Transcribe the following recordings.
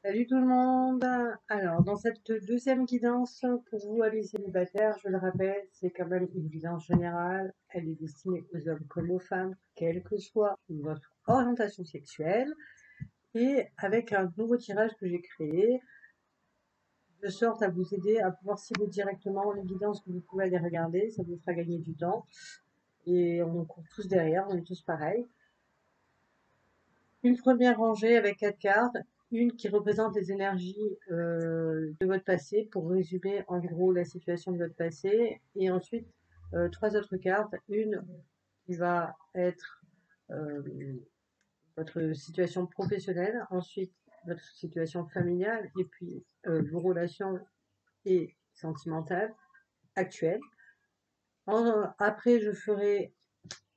Salut tout le monde! Alors, dans cette deuxième guidance pour vous, amis célibataires, je le rappelle, c'est quand même une guidance générale. Elle est destinée aux hommes comme aux femmes, quelle que soit votre orientation sexuelle, et avec un nouveau tirage que j'ai créé, de sorte à vous aider à pouvoir cibler directement les guidances que vous pouvez aller regarder. Ça vous fera gagner du temps. Et on court tous derrière, on est tous pareils. Une première rangée avec 4 cartes, une qui représente les énergies de votre passé pour résumer en gros la situation de votre passé, et ensuite 3 autres cartes, une qui va être euh, votre situation professionnelle, ensuite votre situation familiale, et puis vos relations et sentimentales actuelles. Après, je ferai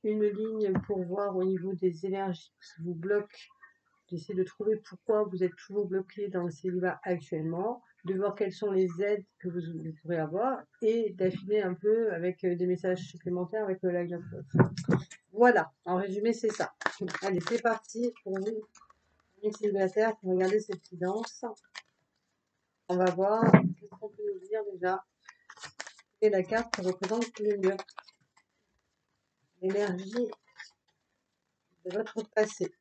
une ligne pour voir au niveau des énergies qui vous bloquent, d'essayer de trouver pourquoi vous êtes toujours bloqué dans le célibat actuellement, de voir quelles sont les aides que vous pourrez avoir et d'affiner un peu avec des messages supplémentaires avec le Line of Love. Voilà, en résumé, c'est ça. Allez, c'est parti pour vous, les célibataires, pour regarder cette guidance. On va voir qu'est-ce qu'on peut nous dire déjà. Et la carte qui représente le mieux l'énergie de votre passé.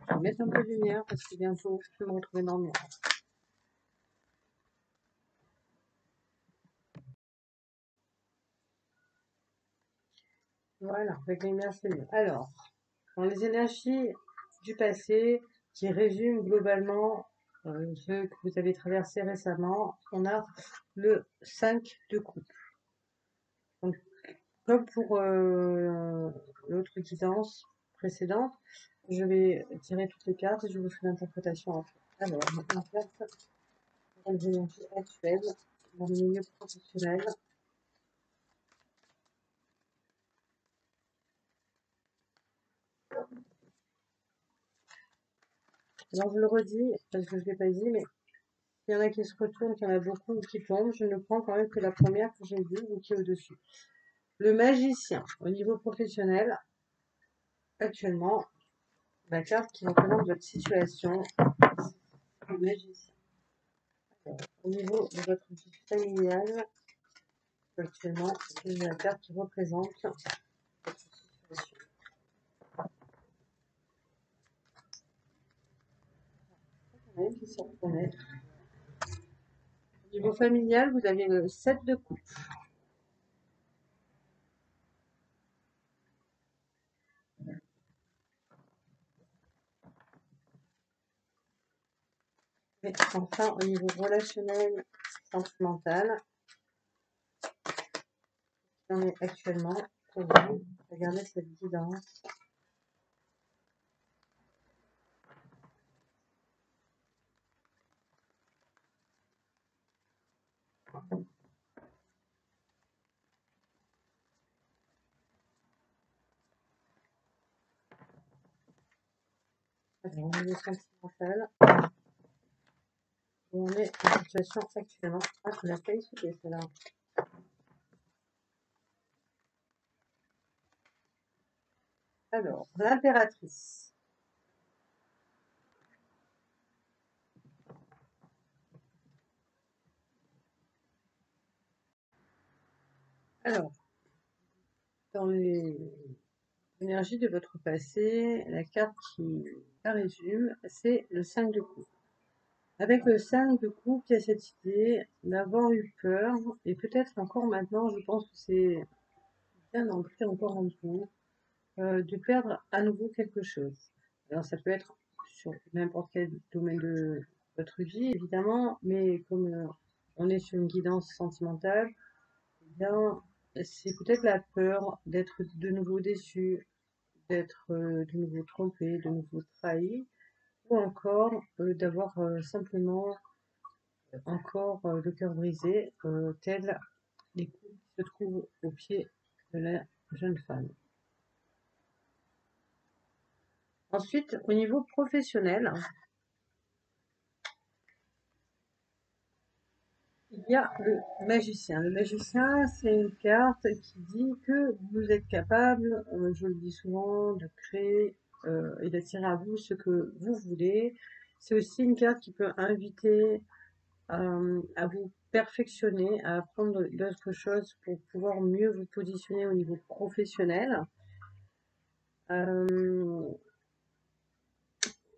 Je vais mettre un peu de lumière parce que bientôt je peux me retrouver dans le noir. Voilà, avec les lumières c'est mieux. Alors, dans les énergies du passé qui résument globalement ce que vous avez traversé récemment, on a le 5 de coupe. Donc, comme pour l'autre guidance précédente, je vais tirer toutes les cartes et je vous fais l'interprétation en fait. Alors, une carte dans les énergies actuelles, dans le milieu professionnel. Alors, je le redis, parce que je ne l'ai pas dit, mais il y en a qui se retournent, il y en a beaucoup qui tombent. Je ne prends quand même que la première que j'ai vue ou qui est au-dessus. Le magicien, au niveau professionnel, actuellement, la carte qui représente votre situation, le magicien. Alors, au niveau de votre vie familiale, actuellement, c'est la carte qui représente votre situation. Il y en a une qui s'est retournée. Au niveau familial, vous avez le 7 de coupe. Et enfin, au niveau relationnel, sentimental, on est actuellement pour vous. Regardez cette guidance. Alors, au niveau sentimental, où on est en situation actuellement. Ah, je l'ai pas essuyé celle-là. Alors, l'impératrice. Alors, dans les énergies de votre passé, la carte qui la résume, c'est le 5 de coupe. Avec le 5 de coupe, il y a cette idée d'avoir eu peur, et peut-être encore maintenant, je pense que c'est bien ancré encore en vous, de perdre à nouveau quelque chose. Alors, ça peut être sur n'importe quel domaine de votre vie, évidemment, mais comme on est sur une guidance sentimentale, eh bien, c'est peut-être la peur d'être de nouveau déçu, d'être de nouveau trompé, de nouveau trahi, ou encore d'avoir simplement encore le cœur brisé, tel les coups qui se trouvent au pied de la jeune femme. Ensuite, au niveau professionnel, il y a le magicien. Le magicien, c'est une carte qui dit que vous êtes capable, je le dis souvent, de créer et d'attirer à vous ce que vous voulez. C'est aussi une carte qui peut inviter à vous perfectionner, à apprendre d'autres choses pour pouvoir mieux vous positionner au niveau professionnel.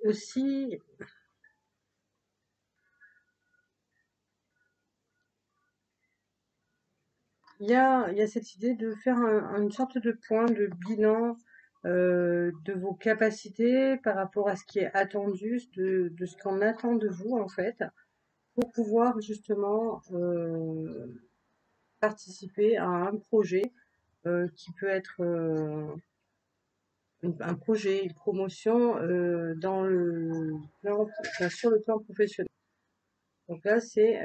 Aussi, il y a cette idée de faire une sorte de point de bilan de vos capacités par rapport à ce qui est attendu, de ce qu'on attend de vous en fait, pour pouvoir justement participer à un projet qui peut être un projet, une promotion dans le plan, enfin, sur le plan professionnel. Donc là, c'est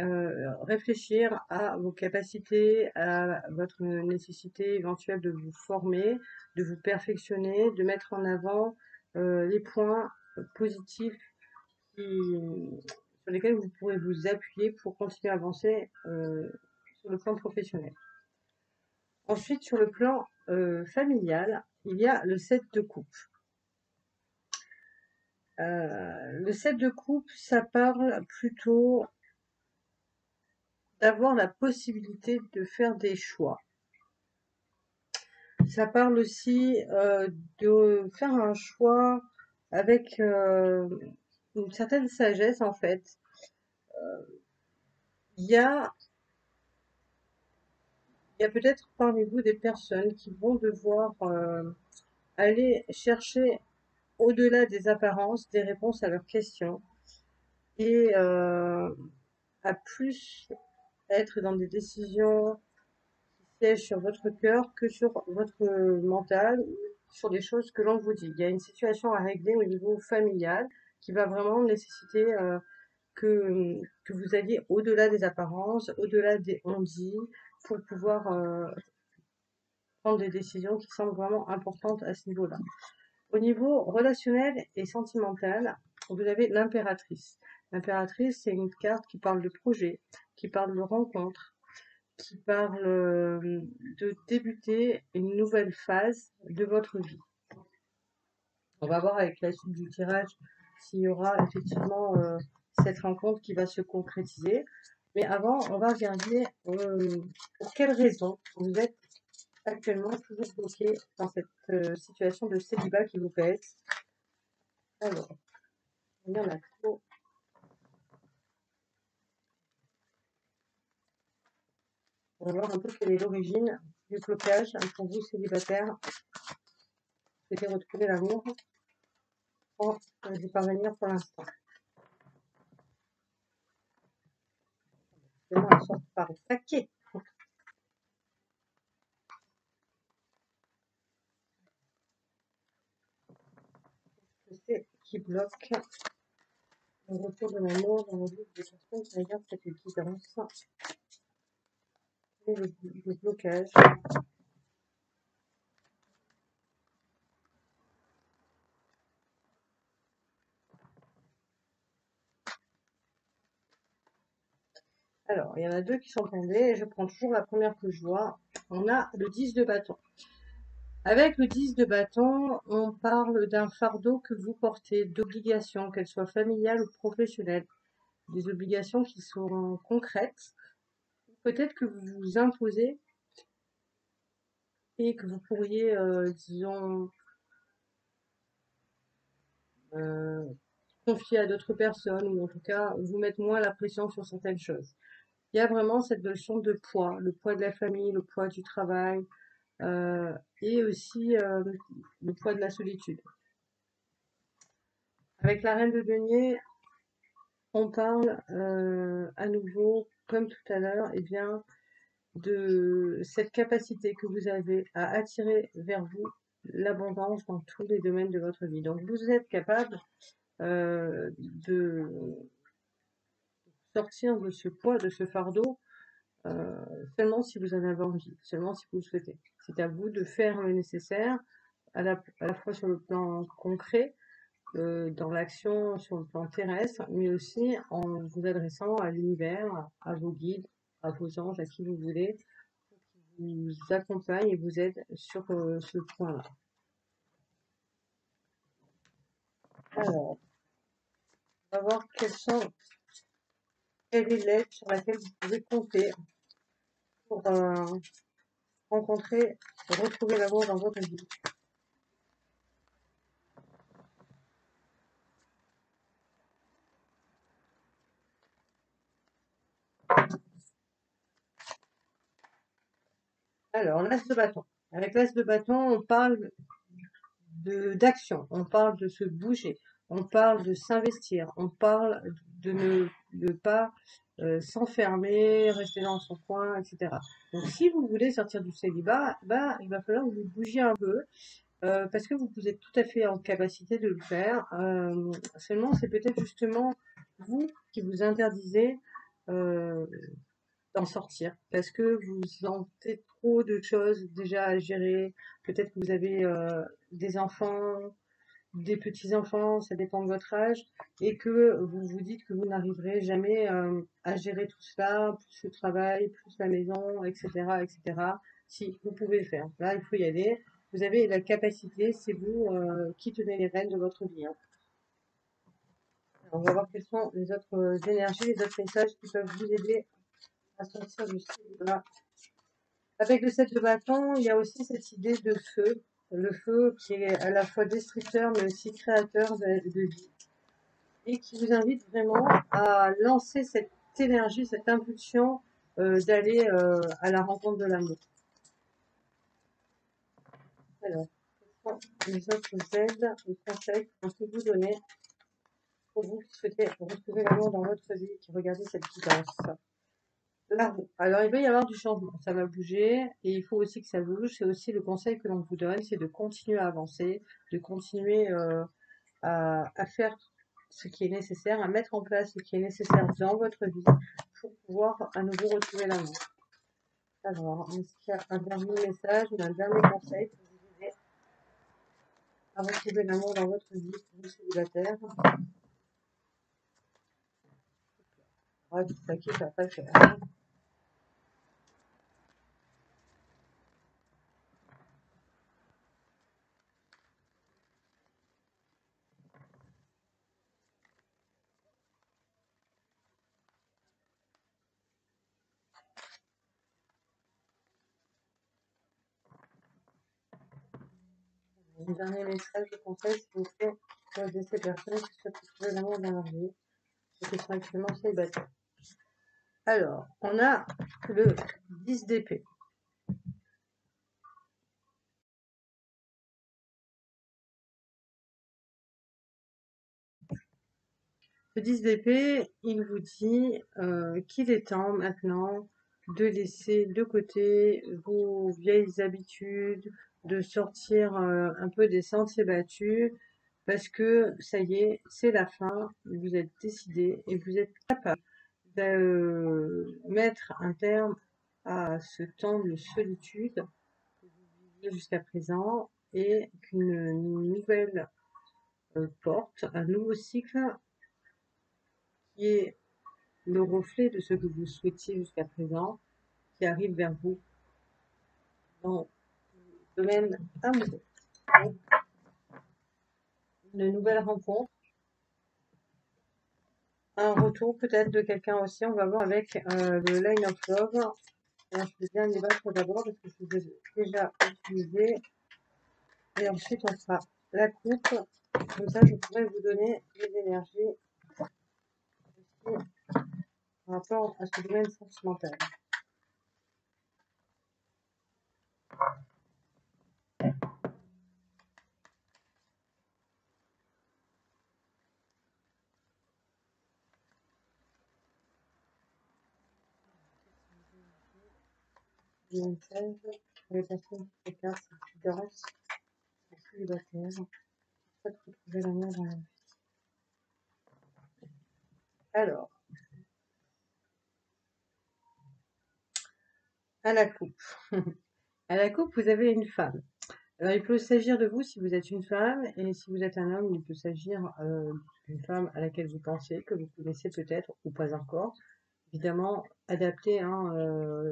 réfléchir à vos capacités, à votre nécessité éventuelle de vous former, de vous perfectionner, de mettre en avant les points positifs sur lesquels vous pourrez vous appuyer pour continuer à avancer sur le plan professionnel. Ensuite, sur le plan familial, il y a le 7 de coupe. Le 7 de coupe, ça parle plutôt d'avoir la possibilité de faire des choix. Ça parle aussi de faire un choix avec une certaine sagesse en fait. Il y a, il y a peut-être parmi vous des personnes qui vont devoir aller chercher au-delà des apparences des réponses à leurs questions et à plus être dans des décisions siège sur votre cœur que sur votre mental, sur des choses que l'on vous dit. Il y a une situation à régler au niveau familial qui va vraiment nécessiter que vous alliez au-delà des apparences, au-delà des on-dit, pour pouvoir prendre des décisions qui semblent vraiment importantes à ce niveau-là. Au niveau relationnel et sentimental, vous avez l'impératrice. L'impératrice, c'est une carte qui parle de projet, qui parle de rencontre, qui parle de débuter une nouvelle phase de votre vie. On va voir avec la suite du tirage s'il y aura effectivement cette rencontre qui va se concrétiser. Mais avant, on va regarder pour quelles raisons vous êtes actuellement toujours bloqué dans cette situation de célibat qui vous pèse. Alors, il y en a trop. On va voir un peu quelle est l'origine du blocage pour vous célibataires. Vous souhaitez retrouver l'amour sans y parvenir pour l'instant. Elle sort par le paquet. C'est qui bloque le retour de l'amour dans la vie des personnes qui regardent cette guidance et le blocage. Alors, il y en a deux qui sont tombés et je prends toujours la première que je vois. On a le 10 de bâton. Avec le 10 de bâton, on parle d'un fardeau que vous portez, d'obligations, qu'elles soient familiales ou professionnelles. Des obligations qui sont concrètes. Peut-être que vous vous imposez et que vous pourriez, disons, confier à d'autres personnes ou en tout cas vous mettre moins la pression sur certaines choses. Il y a vraiment cette notion de poids, le poids de la famille, le poids du travail et aussi le poids de la solitude. Avec la reine de denier, on parle à nouveau, comme tout à l'heure, et bien de cette capacité que vous avez à attirer vers vous l'abondance dans tous les domaines de votre vie. Donc vous êtes capable de sortir de ce poids, de ce fardeau, seulement si vous en avez envie, seulement si vous le souhaitez. C'est à vous de faire le nécessaire, à la fois sur le plan concret, dans l'action sur le plan terrestre, mais aussi en vous adressant à l'univers, à vos guides, à vos anges, à qui vous voulez, qui vous accompagnent et vous aident sur ce point-là. Alors, on va voir quelle est l'aide sur laquelle vous pouvez compter pour retrouver l'amour dans votre vie. Alors, l'as de bâton. Avec l'as de bâton, on parle d'action, on parle de se bouger, on parle de s'investir, on parle de ne pas s'enfermer, rester dans son coin, etc. Donc, si vous voulez sortir du célibat, bah, il va falloir que vous bougiez un peu, parce que vous êtes tout à fait en capacité de le faire. Seulement, c'est peut-être justement vous qui vous interdisez d'en sortir parce que vous sentez trop de choses déjà à gérer. Peut-être que vous avez des enfants, des petits-enfants, ça dépend de votre âge, et que vous vous dites que vous n'arriverez jamais à gérer tout cela, plus le travail, plus la maison, etc., etc. Si, vous pouvez le faire. Là, il faut y aller. Vous avez la capacité, c'est vous qui tenez les rênes de votre vie, hein. Alors, on va voir quelles sont les autres énergies, les autres messages qui peuvent vous aider à sortir du célibat. Avec le 7 de bâton, il y a aussi cette idée de feu. Le feu qui est à la fois destructeur mais aussi créateur de vie. Et qui vous invite vraiment à lancer cette énergie, cette impulsion d'aller à la rencontre de l'amour. Alors, quels sont les autres aides, les conseils qu'on peut vous donner pour vous qui souhaitez retrouver l'amour dans votre vie, qui regardez cette guidance? La roue. Alors, il va y avoir du changement, ça va bouger, et il faut aussi que ça bouge. C'est aussi le conseil que l'on vous donne, c'est de continuer à avancer, de continuer à faire ce qui est nécessaire, à mettre en place ce qui est nécessaire dans votre vie pour pouvoir à nouveau retrouver l'amour. Alors, est-ce qu'il y a un dernier message ou un dernier conseil pour vous aider à retrouver l'amour dans votre vie, pour vous célibataire? Ouais, tout ça qui ça va pas le faire. Un dernier message de conseil, s'il vous plaît, pour aider ces personnes qui souhaitent retrouver l'amour dans leur vie et qui sont actuellement célibataires. Alors, on a le 10 d'épée. Le 10 d'épée, il vous dit qu'il est temps maintenant de laisser de côté vos vieilles habitudes, de sortir un peu des sentiers battus, parce que ça y est, c'est la fin, vous êtes décidé et vous êtes capable de mettre un terme à ce temps de solitude que vous viviez jusqu'à présent et qu'une nouvelle porte, un nouveau cycle qui est le reflet de ce que vous souhaitiez jusqu'à présent, qui arrive vers vous dans le domaine amoureux. Une nouvelle rencontre, un retour peut-être de quelqu'un aussi, on va voir avec le Line of Love. Alors, je vais bien les battre d'abord parce que je vous ai déjà utilisé. Et ensuite, on fera la coupe. Comme ça, je pourrais vous donner les énergies aussi par rapport à ce domaine sentimental. J'ai une chaise pour les personnes qui écartent, qui dansent, qui sont célibataires, qui souhaitent retrouver l'amour dans la vie. Alors, à la coupe. À la coupe, vous avez une femme. Alors, il peut s'agir de vous si vous êtes une femme, et si vous êtes un homme, il peut s'agir d'une femme à laquelle vous pensez, que vous connaissez peut-être ou pas encore. évidemment adapté, hein,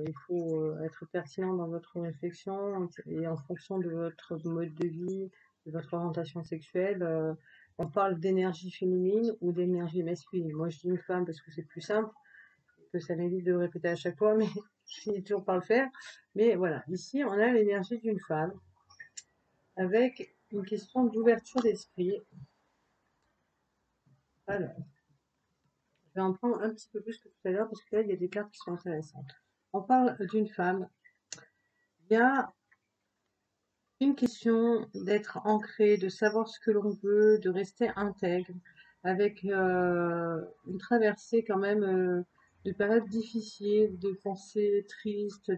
il faut être pertinent dans votre réflexion et en fonction de votre mode de vie, de votre orientation sexuelle. On parle d'énergie féminine ou d'énergie masculine. Moi, je dis une femme parce que c'est plus simple, que ça m'évite de le répéter à chaque fois, mais je finis toujours par le faire. Mais voilà, ici, on a l'énergie d'une femme avec une question d'ouverture d'esprit. Alors, je vais en prendre un petit peu plus que tout à l'heure parce que là, il y a des cartes qui sont intéressantes. On parle d'une femme. Il y a une question d'être ancré, de savoir ce que l'on veut, de rester intègre, avec une traversée quand même de périodes difficiles, de pensées tristes,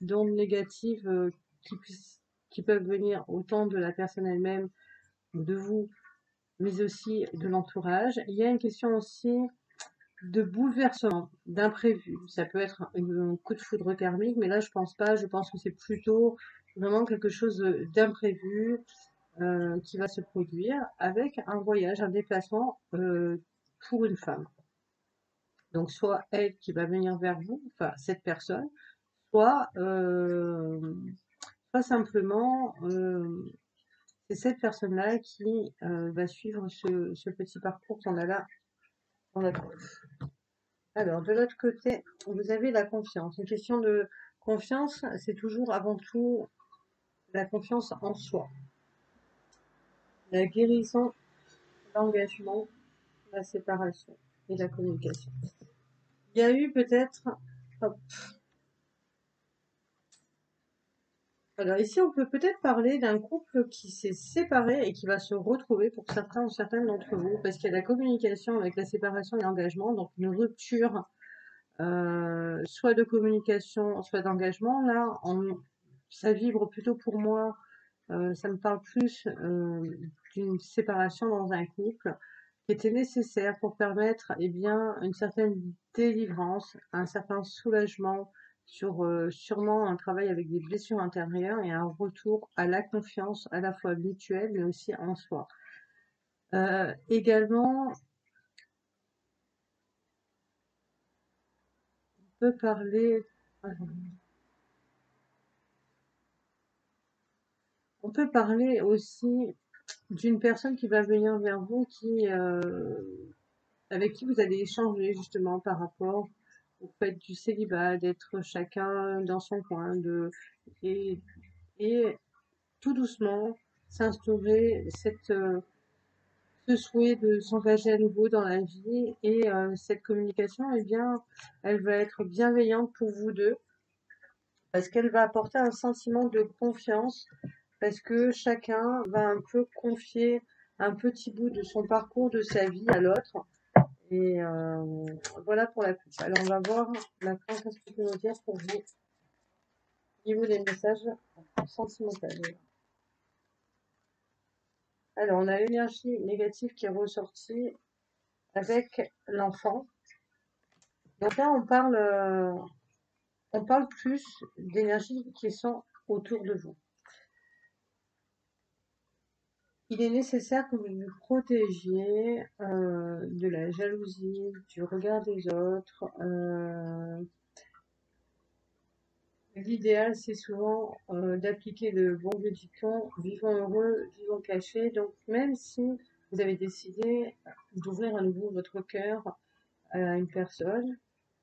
d'ondes négatives qui peuvent venir autant de la personne elle-même, de vous, mais aussi de l'entourage. Il y a une question aussi de bouleversement, d'imprévu. Ça peut être un coup de foudre karmique, mais là je pense pas. Je pense que c'est plutôt vraiment quelque chose d'imprévu qui va se produire avec un voyage, un déplacement pour une femme. Donc soit elle qui va venir vers vous, enfin cette personne, soit pas simplement c'est cette personne-là qui va suivre ce petit parcours qu'on a là dans la poche. Alors, de l'autre côté, vous avez la confiance. Une question de confiance, c'est toujours avant tout la confiance en soi. La guérison, l'engagement, la séparation et la communication. Il y a eu peut-être... hop. Alors ici, on peut peut-être parler d'un couple qui s'est séparé et qui va se retrouver pour certains ou certaines d'entre vous, parce qu'il y a la communication avec la séparation et l'engagement, donc une rupture soit de communication, soit d'engagement. Là, ça vibre plutôt pour moi, ça me parle plus d'une séparation dans un couple qui était nécessaire pour permettre eh bien, une certaine délivrance, un certain soulagement sur sûrement un travail avec des blessures intérieures et un retour à la confiance à la fois mutuelle mais aussi en soi. Également, on peut parler... On peut parler aussi d'une personne qui va venir vers vous avec qui vous allez échanger justement par rapport au fait du célibat, d'être chacun dans son coin, et, et tout doucement s'instaurer ce souhait de s'engager à nouveau dans la vie et cette communication, eh bien, elle va être bienveillante pour vous deux parce qu'elle va apporter un sentiment de confiance parce que chacun va un peu confier un petit bout de son parcours de sa vie à l'autre. Et voilà pour la coupe. Alors on va voir la fin, qu'est-ce que peut nous dire pour vous au niveau des messages sentimentaux. Alors on a l'énergie négative qui est ressortie avec l'enfant. Donc là on parle plus d'énergie qui sont autour de vous. Il est nécessaire que vous vous protégiez de la jalousie, du regard des autres. L'idéal, c'est souvent d'appliquer le bon vieux dicton vivons heureux, vivons cachés. Donc, même si vous avez décidé d'ouvrir à nouveau votre cœur à une personne,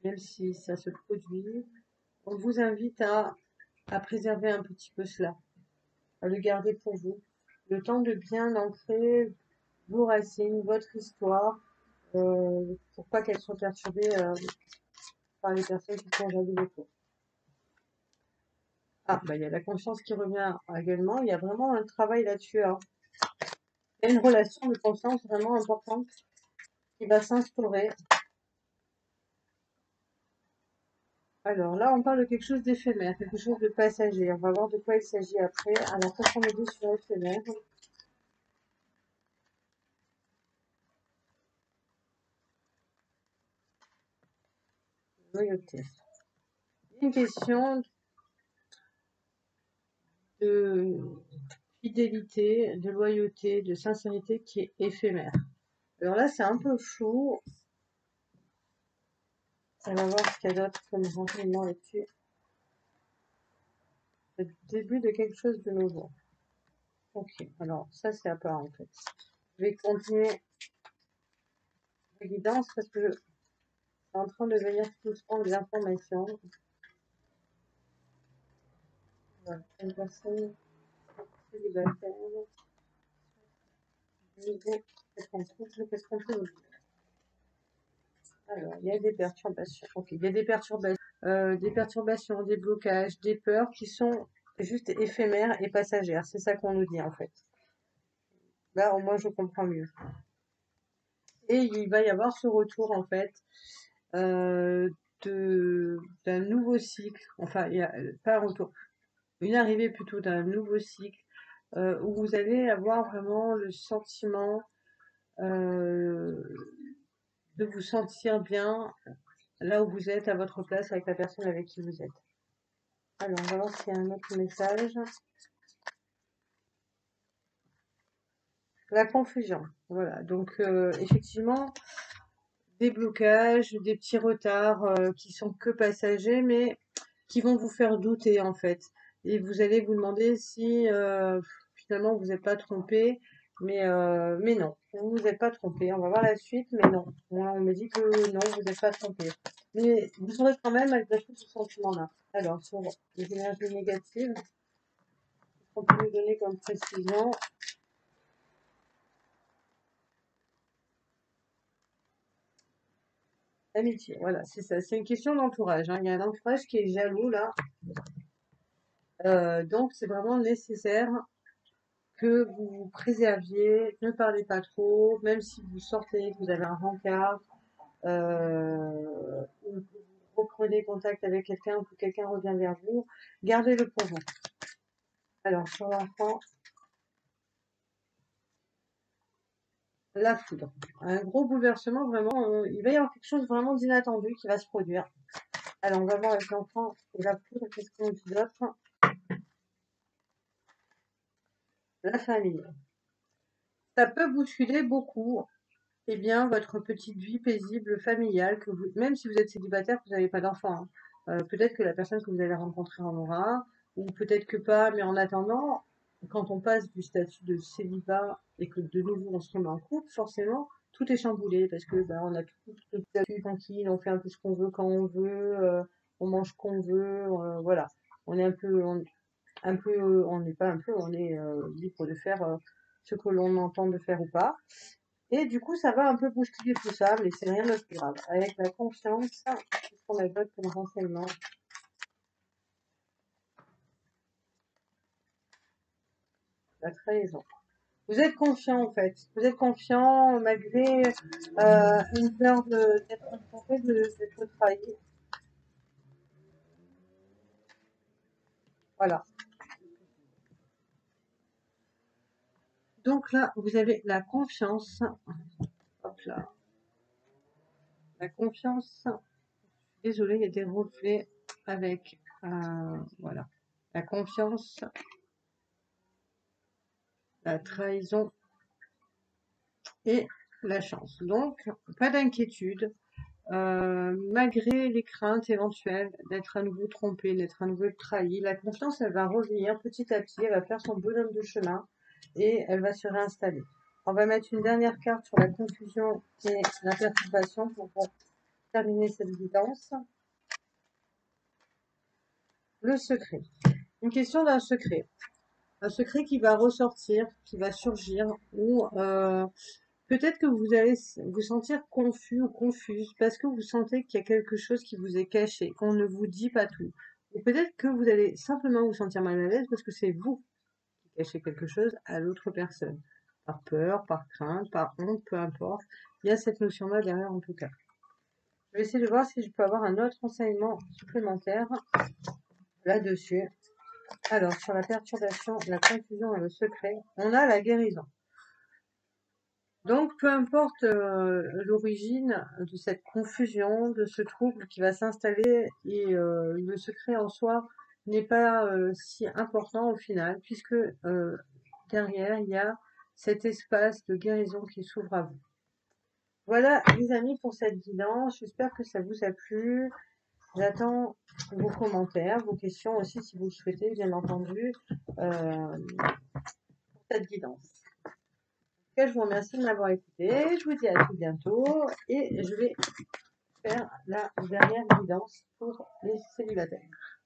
même si ça se produit, on vous invite à préserver un petit peu cela, à le garder pour vous, le temps de bien ancrer vos racines, votre histoire, pour pas qu'elle soit perturbée par les personnes qui sont jalouses autour. Ah, bah, il y a la confiance qui revient également. Il y a vraiment un travail là-dessus, hein. Il y a une relation de confiance vraiment importante qui va s'instaurer. Alors là, on parle de quelque chose d'éphémère, quelque chose de passager. On va voir de quoi il s'agit après. Alors, qu'est-ce qu'on me dit sur éphémère? Loyauté. Une question de fidélité, de loyauté, de sincérité qui est éphémère. Alors là, c'est un peu flou. On va voir ce qu'il y a d'autre comme renseignement là-dessus. Le début de quelque chose de nouveau. Ok, alors ça c'est à part en fait. Je vais continuer la guidance parce que c'est en train de venir doucement des informations. Voilà, une personne célibataire, nouveau, qu'est-ce qu'on peut nous dire? Alors, il y a des perturbations. Ok, il y a des perturbations, des blocages, des peurs qui sont juste éphémères et passagères. C'est ça qu'on nous dit en fait. Là, au moins, je comprends mieux. Et il va y avoir ce retour en fait euh, d'un nouveau cycle. Enfin, il y a pas un retour, une arrivée plutôt d'un nouveau cycle où vous allez avoir vraiment le sentiment euh, de vous sentir bien là où vous êtes, à votre place, avec la personne avec qui vous êtes. Alors, on va voir s'il y a un autre message. La confusion. Voilà. Donc, effectivement, des blocages, des petits retards qui sont que passagers, mais qui vont vous faire douter, en fait. Et vous allez vous demander si finalement vous n'êtes pas trompé. Mais non, vous vous êtes pas trompé. On va voir la suite, mais non. Moi, on me dit que non, vous n'êtes pas trompé. Mais vous aurez quand même malgré tout ce sentiment-là. Alors, sur les énergies négatives, on peut nous donner comme précision. Amitié, voilà, c'est ça. C'est une question d'entourage, hein. Il y a un entourage qui est jaloux là. Donc, c'est vraiment nécessaire que vous vous préserviez. Ne parlez pas trop, même si vous sortez, que vous avez un rencard, ou que vous reprenez contact avec quelqu'un ou que quelqu'un revient vers vous, gardez-le pour vous. Alors, sur l'enfant, la foudre. Un gros bouleversement, vraiment, il va y avoir quelque chose vraiment d'inattendu qui va se produire. Alors, on va voir avec l'enfant et la foudre, qu'est-ce qu'on dit d'autre? La famille. Ça peut bousculer beaucoup, eh bien, votre petite vie paisible familiale, que vous, même si vous êtes célibataire, que vous n'avez pas d'enfant, hein. Peut-être que la personne que vous allez rencontrer en aura, ou peut-être que pas, mais en attendant, quand on passe du statut de célibat et que de nouveau on se remet en couple, forcément, tout est chamboulé parce que bah, on a tout le statut tranquille, on fait un peu ce qu'on veut quand on veut, on mange ce qu'on veut, voilà. On est un peu, on n'est pas un peu, on est libre de faire ce que l'on entend de faire ou pas. Et du coup, ça va un peu bousculer tout ça, mais c'est rien de plus grave. Avec la confiance, qu'est-ce qu'on a d'autre comme renseignement? La trahison. Vous êtes confiant en fait. Vous êtes confiant malgré une peur d'être trompé, d'être trahi. Voilà. Donc là, vous avez la confiance. Hop là. La confiance. Désolée, il y a des reflets avec. Voilà. La confiance, la trahison et la chance. Donc, pas d'inquiétude. Malgré les craintes éventuelles d'être à nouveau trompé, d'être à nouveau trahi, la confiance, elle va revenir petit à petit, elle va faire son bonhomme de chemin et elle va se réinstaller. On va mettre une dernière carte sur la confusion et la perturbation pour terminer cette guidance. Le secret. Une question d'un secret. Un secret qui va ressortir, qui va surgir, ou peut-être que vous allez vous sentir confus ou confuse parce que vous sentez qu'il y a quelque chose qui vous est caché, qu'on ne vous dit pas tout. Ou peut-être que vous allez simplement vous sentir mal à l'aise parce que c'est vous qui cachez quelque chose à l'autre personne. Par peur, par crainte, par honte, peu importe. Il y a cette notion-là derrière en tout cas. Je vais essayer de voir si je peux avoir un autre enseignement supplémentaire là-dessus. Alors, sur la perturbation, la confusion et le secret, on a la guérison. Donc, peu importe l'origine de cette confusion, de ce trouble qui va s'installer, et le secret en soi n'est pas si important au final, puisque derrière, il y a cet espace de guérison qui s'ouvre à vous. Voilà, les amis, pour cette guidance. J'espère que ça vous a plu. J'attends vos commentaires, vos questions aussi, si vous le souhaitez, bien entendu, pour cette guidance. En tout cas, je vous remercie de m'avoir écouté. Je vous dis à tout bientôt et je vais faire la dernière guidance pour les célibataires.